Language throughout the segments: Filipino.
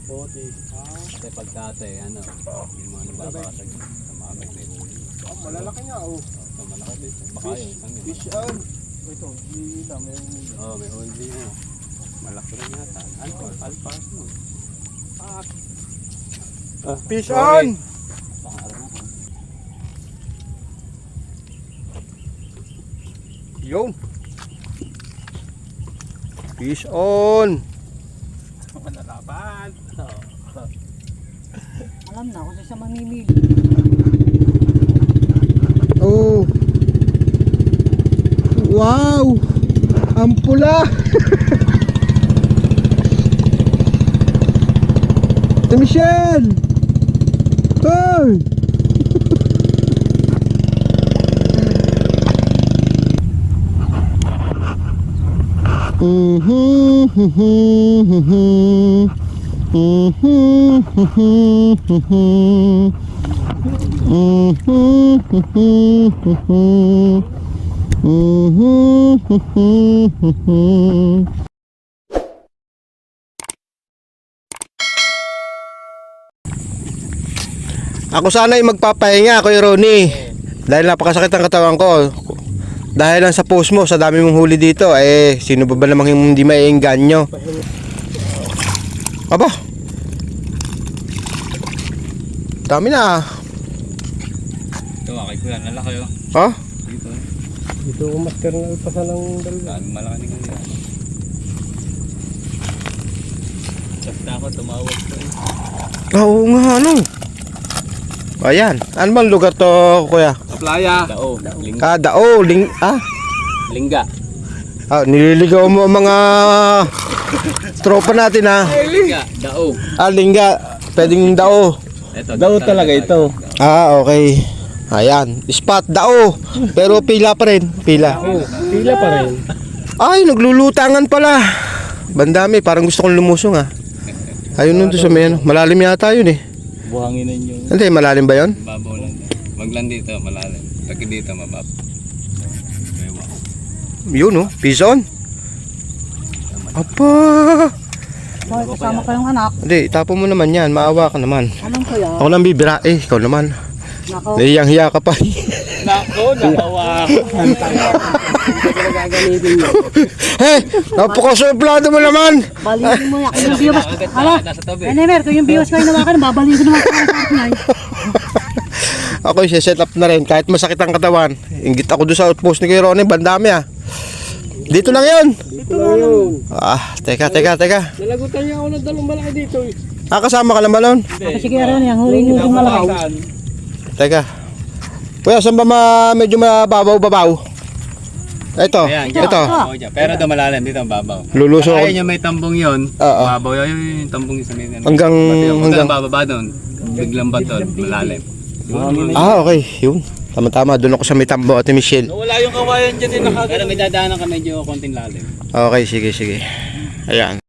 Bote. Kasi pagkate, ano, yung mga nababasag sa magat may huli. Malalaki nga oh. So, malaki dito. Baka yung isang yun. Fish on. Ito, hindi may huli. Oo, may huli din yun. Malaki rin yata. Alpas mo. Fish on! Yun. Fish on. Manalaban. Alam na kung saan siya mamimili. Oh. Wow. Ang pula. Michelle. Hey. Ako sana ay magpapahinga, Kuya Ronnie. Dahil napakasakit ang katawan ko. Dahil lang sa post mo, sa dami mong huli dito, eh, sino ba namang hindi maiengganyo? Aba! Dami na. Ito, akay ko yan. Lalaki yun. Ha? Dito. Dito ko master na ipasa ng dalawa. Malaki din nga nila. Basta ako tumawag ko eh. Oo nga, ano? Ayan. Ano bang lugar to, Kuya? Sa playa. Dao. Lingga. Dao. Lingga. Nililigaw mo ang mga tropa natin, ha? Lingga. Dao. Lingga. Pwedeng Dao. Ito, Dao talaga ito. Okay. Ayan. Spot Dao. Pero pila pa rin. Pila. Pila pa rin. Ay, naglulutangan pala. Bandami. Parang gusto kong lumusong, ha? Ayun nun doon sa may ano. Malalim yata yun, eh. Buhanginan nyo. Hindi, malalim ba yun? Babaw lang. Magland dito, malalim. Pag dito, mabab. Yun, oh. Pison. Apa. Hoy, kasama ko yung anak. Hindi, itapo mo naman yan. Maawa ka naman. Anong kuya? Ako nang bibira. Ikaw naman. Nako. Nahiyang-hiya ka pa. Nako, nakawa ako. Hey, napakasuplado mo naman. Balikin mo yan. Kung yung biwas. Hala. Nasa tabi. Enemer, kung yung biwas kayo nawakan, babalikin ko naman sa partner. Ako set up na rin. Kahit masakit ang katawan. Ingit ako doon sa outpost ni Kuya Ronnie. Bandami, ah. Dito lang yun. Dito lang yun. Teka. Nalagutan niya ako ng dalawang malaki dito. Kasama ka lang ba nun? Sige, Aaron, yung huli niyo yung malaki. Teka. Kuya, saan ba medyo mababaw-babaw? Ito. Ayan, Ito. Pero ito malalim, dito ang babaw. Lulusong ako. Ayun yung may tambong yun. Oo. Babaw yun, yung tambong yung sa may Hanggang- bababa doon. Biglang bato, malalim. Okay. Yun. Tama-tama. Doon ako sa may tambo, Ate Michelle. Wala yung kawayan dyan din Pero may dadaanan ka medyo konting lalim. Okay, sige. Ayan.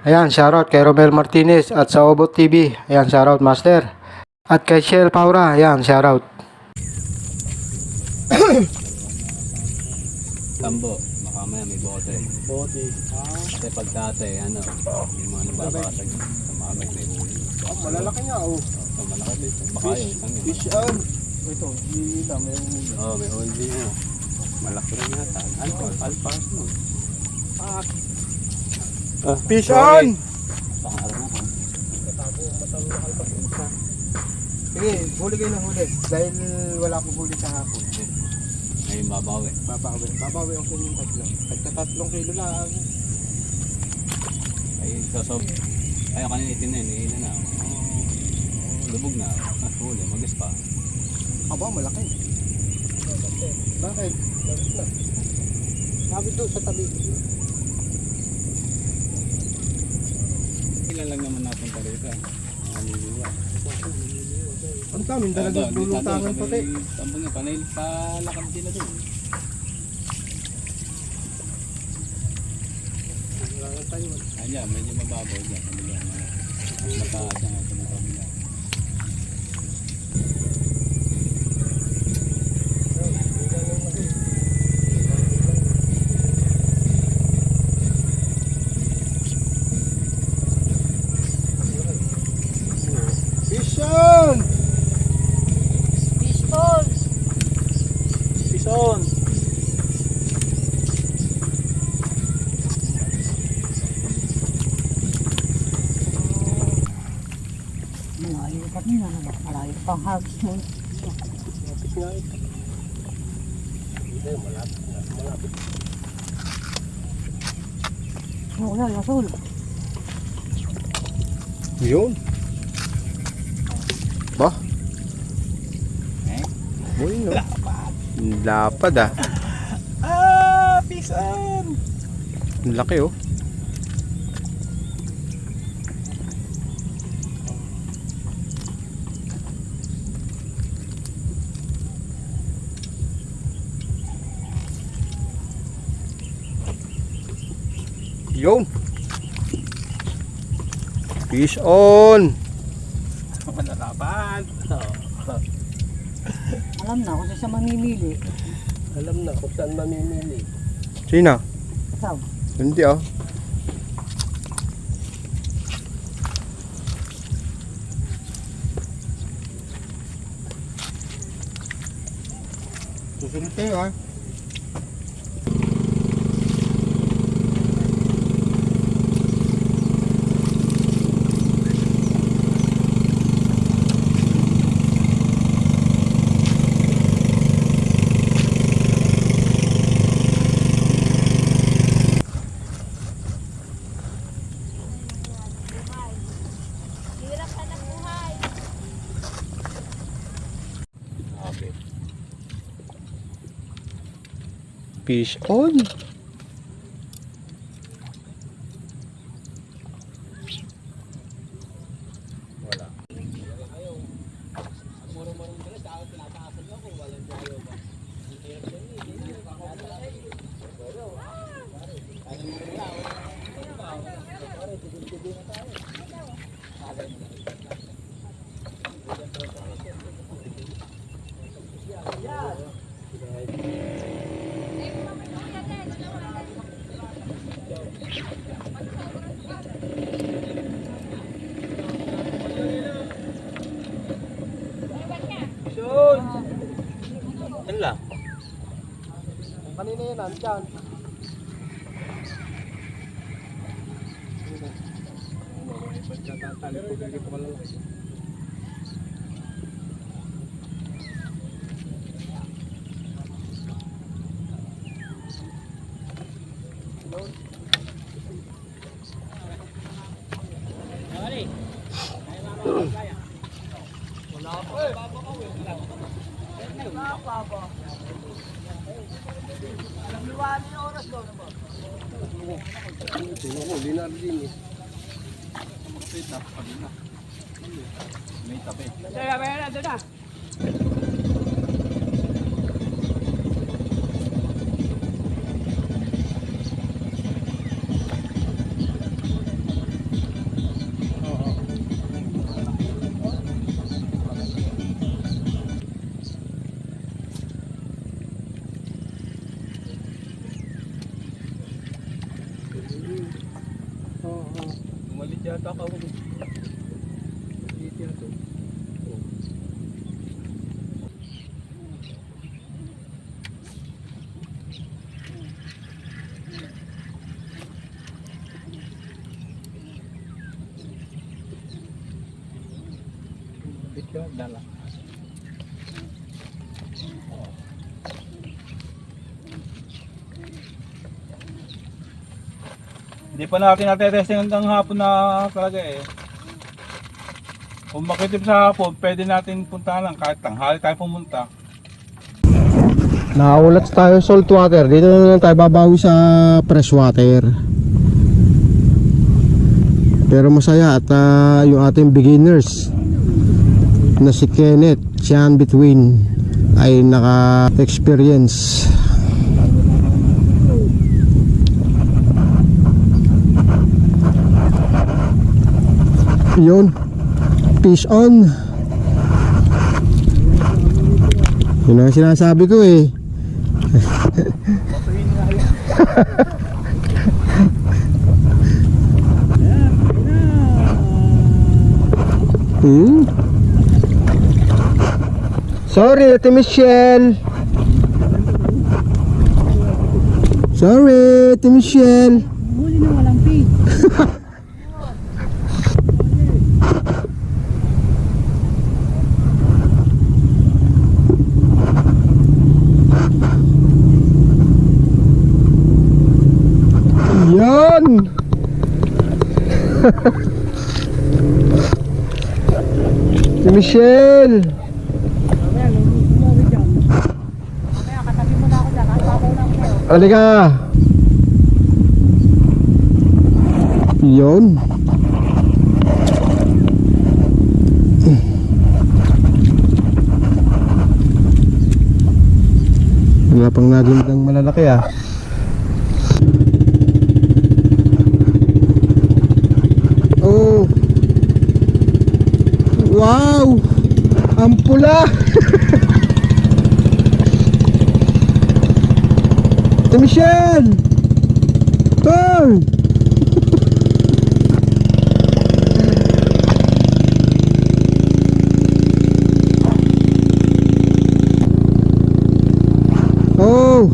Ayan, shoutout kay Romel Martinez at sa Obot TV. Ayan, shoutout Master. At kay Shell Paura. Ayan, shoutout. Tambo, baka may bote. Bote. Kasi pagkate, ano, yung mga nababasag sa magat may huli. Malalaki nga, oh. So, malaki dito. Baka yung isang yun. Fish on. Ito, hindi may huli. Oo, may huli din yun. Malaki rin yata. Alpas mo. Fish on! Baka araw na. Sige, huli kayo ng huli. Dahil wala akong huli sa hapon. Ngayon babawi. Babawi ako yung tatlo. Tagka 3 kilo lang. Ay, sasob. Ay, kanina itin na yun. Ihina na. Lubog na. Huli, magis pa. Aba, malaki. Bakit? Sabi doon sa tabi. Ilan lang naman napunta rito. Maliliwa. Ang daming talagang lulutangan pati. Tambong yung panay palakad din na doon. Ayan, medyo mababaw dyan. Mataas na ito ng kabila. on. Malayo pa rin na. Malayo pang hagis mo. Lapit nga ito. Hindi, malapit na. Malapit. Wala, lasol. Yun. Ba? Uy, no. Lapad ah. Pisan! Ang laki oh. Yun. Fish on. Manalapan. Alam na kung saan siya mamimili. Alam na kung saan mamimili. Sino? Ikaw. Hindi oh. Susunod tayo ah. Fish on. Yan lang. Kanina yan, andyan. May tabi. Umalit yata ka ulit. Dito yata. Dito dala. Hindi pa natin natetesting hanggang hapon na talaga eh. Kung makitip sa hapon, pwede natin puntahan lang kahit tanghali tayo pumunta. Nakaulat tayo salt water. Dito na lang tayo babawi sa fresh water. Pero masaya at yung ating beginners na si Kenneth Sian Between ay naka-experience. Yun, fish on. Yun ang sinasabi ko eh. Sorry, Ate Michelle. Sorry, Ate Michelle. Huli na walang pig. Yan! Si Michelle! Mamaya, lulusin mo rin dyan. Mamaya, katabi mo na ako dyan. Nakabaw na ako sa'yo. Halika! Yun! Wala pang nagandang malalaki ah. Oh! Wow! Ang pula! Ate Michelle! Hey! Oh!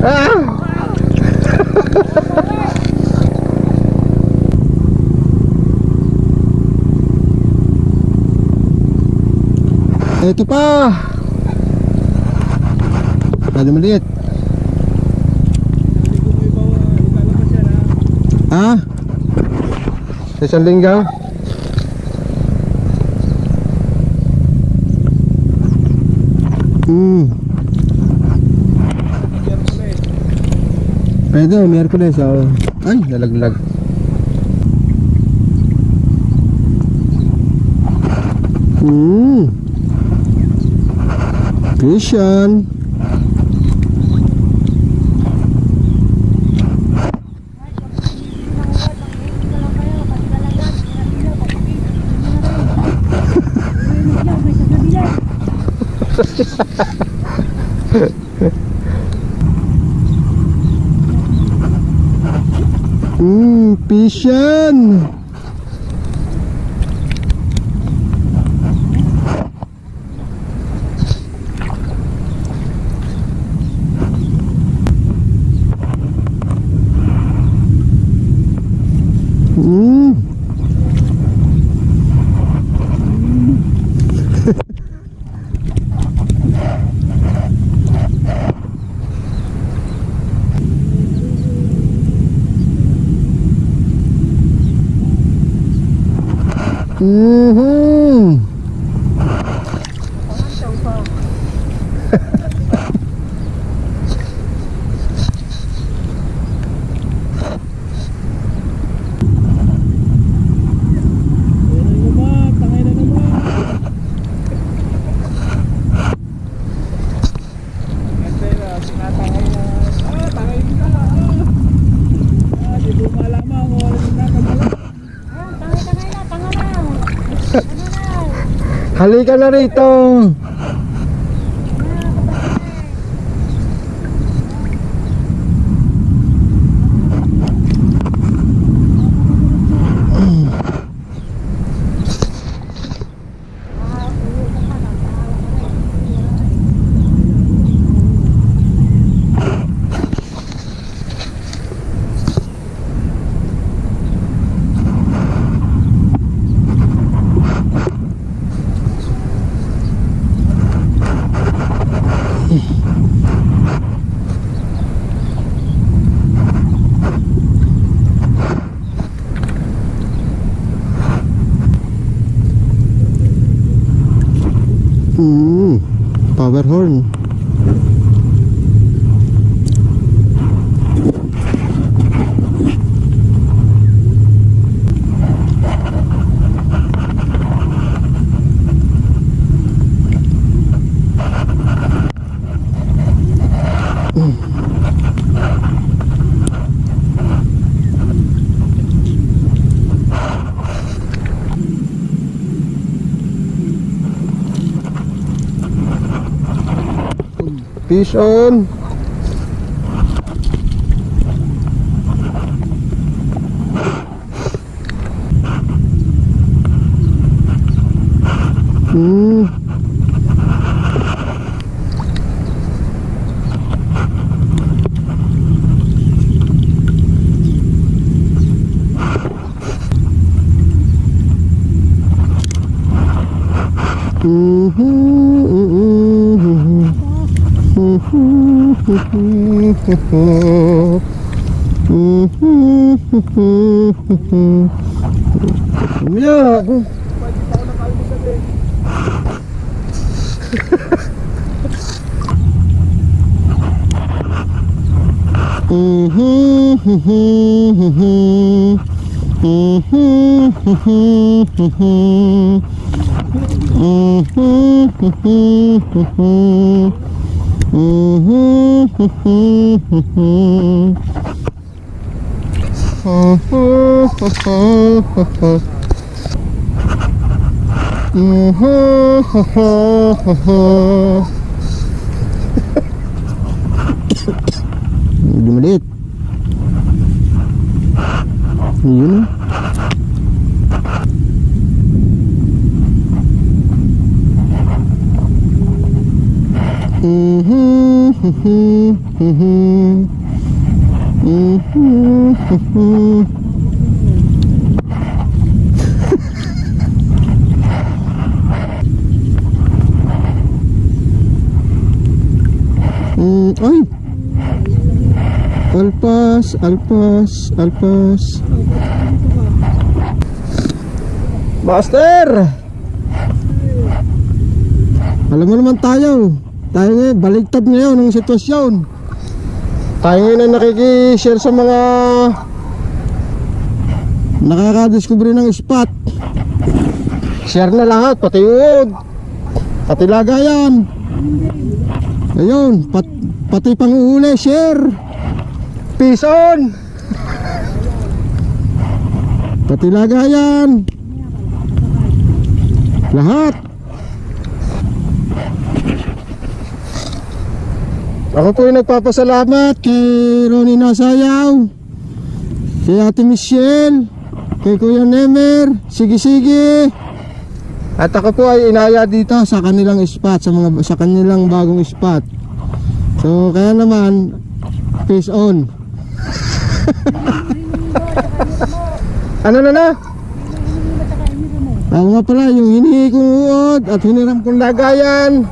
Ah! Ito pa. Pwede maliit. Ha? Sa isang linggaw? Pwede, Miyerkules. Oh. Ay, nalaglag. Christian. Pisyan. Halika na rito. Power horn. Fish on. Hmm. Yeah. Medyo maliit. Yun. Ay! Alpas, alpas, alpas. Master! Alam mo naman tayo ngayon, baligtad ngayon ang sitwasyon. Tayo ngayon ang nakikishare sa mga nakakadiscover ng spot. Share na lahat, pati uod, pati lagayan. Ayun, pati pang-uhuli, share. Peace on. Pati lagayan. Lahat. Ako po ay nagpapasalamat kay Ronnie Nasayaw, kay Ate Michelle, kay Kuya Nemer, sige. At ako po ay inaya dito sa kanilang spot, sa kanilang bagong spot. So kaya naman, peace on. Ano na? Ako nga pala, yung hinihi kong uod at hiniram kong lagayan.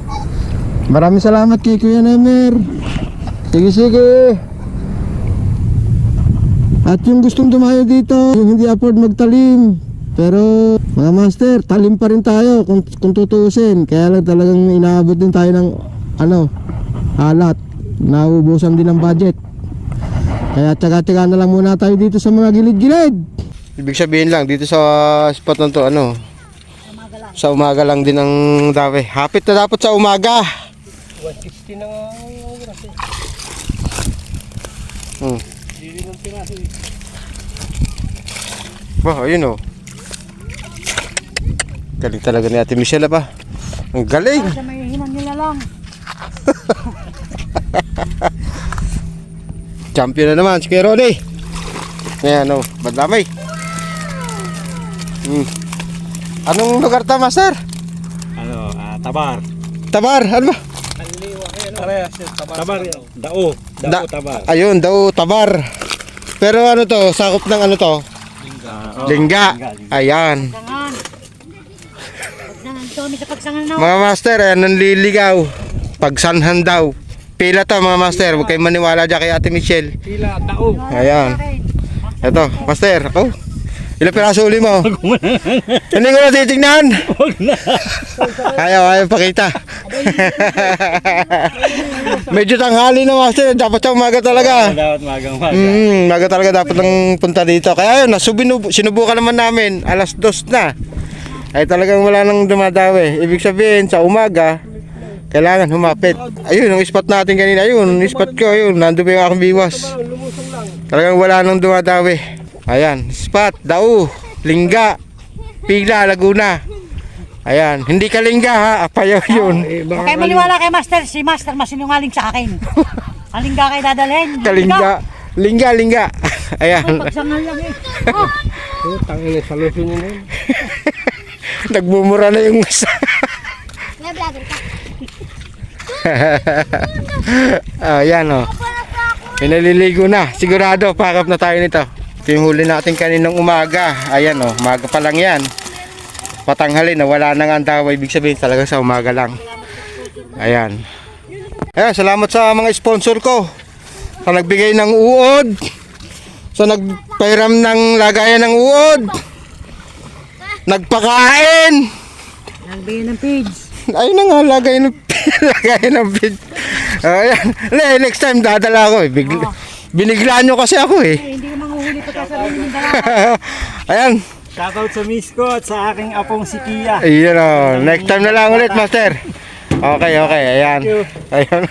Maraming salamat kay Kuya Nemer. Sige. At yung gustong dumayo dito, yung hindi afford magtalim, pero mga master, talim pa rin tayo kung tutuusin. Kaya lang talagang inaabot din tayo ng alat. Nauubusan din ng budget. Kaya tsaga-tsaga na lang muna tayo dito sa mga gilid-gilid. Ibig sabihin lang, dito sa spot na to, sa umaga lang din ang dawe. Hapit na dapat sa umaga. 160 na nga ang oras eh. Hindi ng piraso eh. Bah, ayun galing talaga ni Ate Michelle pa. Ang galing. Sa may hinang nila lang. Champion na naman si Kuya Ronnie. Ayan badlamay. Anong lugar ta, master? Tabar. Tabar, ano ba? Tabar yan. Dao, tabar. Ayun, Dao, Tabar. Pero sakop ng Lingga. Ayan. Mga master, nanliligaw. Pagsanhan daw. Pila to mga master, huwag kayong maniwala dyan kay Ate Michelle. Pila, dao. Ayan. Ito, master, ako. Ilang piraso uli mo? Hindi ko na titignan. Ayaw pakita. Medyo tanghali na, master. Dapat sa umaga talaga. Dapat magang Umaga talaga dapat ng punta dito. Kaya yun, sinubukan naman namin. 2:00 na. Ay talagang wala nang dumadawi. Ibig sabihin, sa umaga, kailangan humapit. Ayun, ang spot natin kanina. Ayun, spot ko. Ayun, nandun pa yung aking biwas. Talagang wala nang dumadawi. Ayan, spot, Dao, Lingga, Pila, Laguna. Ayan, hindi ka Lingga ha, Apayaw yun. Huwag kayo maniwala kay Master, si Master masinungaling sa akin. Ang lingga kayo dadalhin. Lingga. Ayan. Pagsangal lang eh. Tangin sa lusin yun. Nagmumura na yung isa. May vlogger ka. Yan o. Pinaliligo na. Sigurado, pakap na tayo nito. Ito yung huli natin kaninang umaga. Ayan o, umaga pa lang yan. Patanghali na wala na nga ang dawa. Ibig sabihin talaga sa umaga lang. Ayan. Ayan, salamat sa mga sponsor ko. Sa nagbigay ng uod. Sa nagpairam ng lagayan ng uod. Nagpakain. Nagbigay ng page. Ayun na nga, lagayan ng bid. Ayan. Next time dadala ako eh. Binigla nyo kasi ako eh. Hindi ko manguhuli pagkasarili ng dalawa. Ayan. Shoutout sa miss ko at sa aking apong si Kia. Ayun o. Next time na lang ulit, Master. Okay. Ayan. Ayun.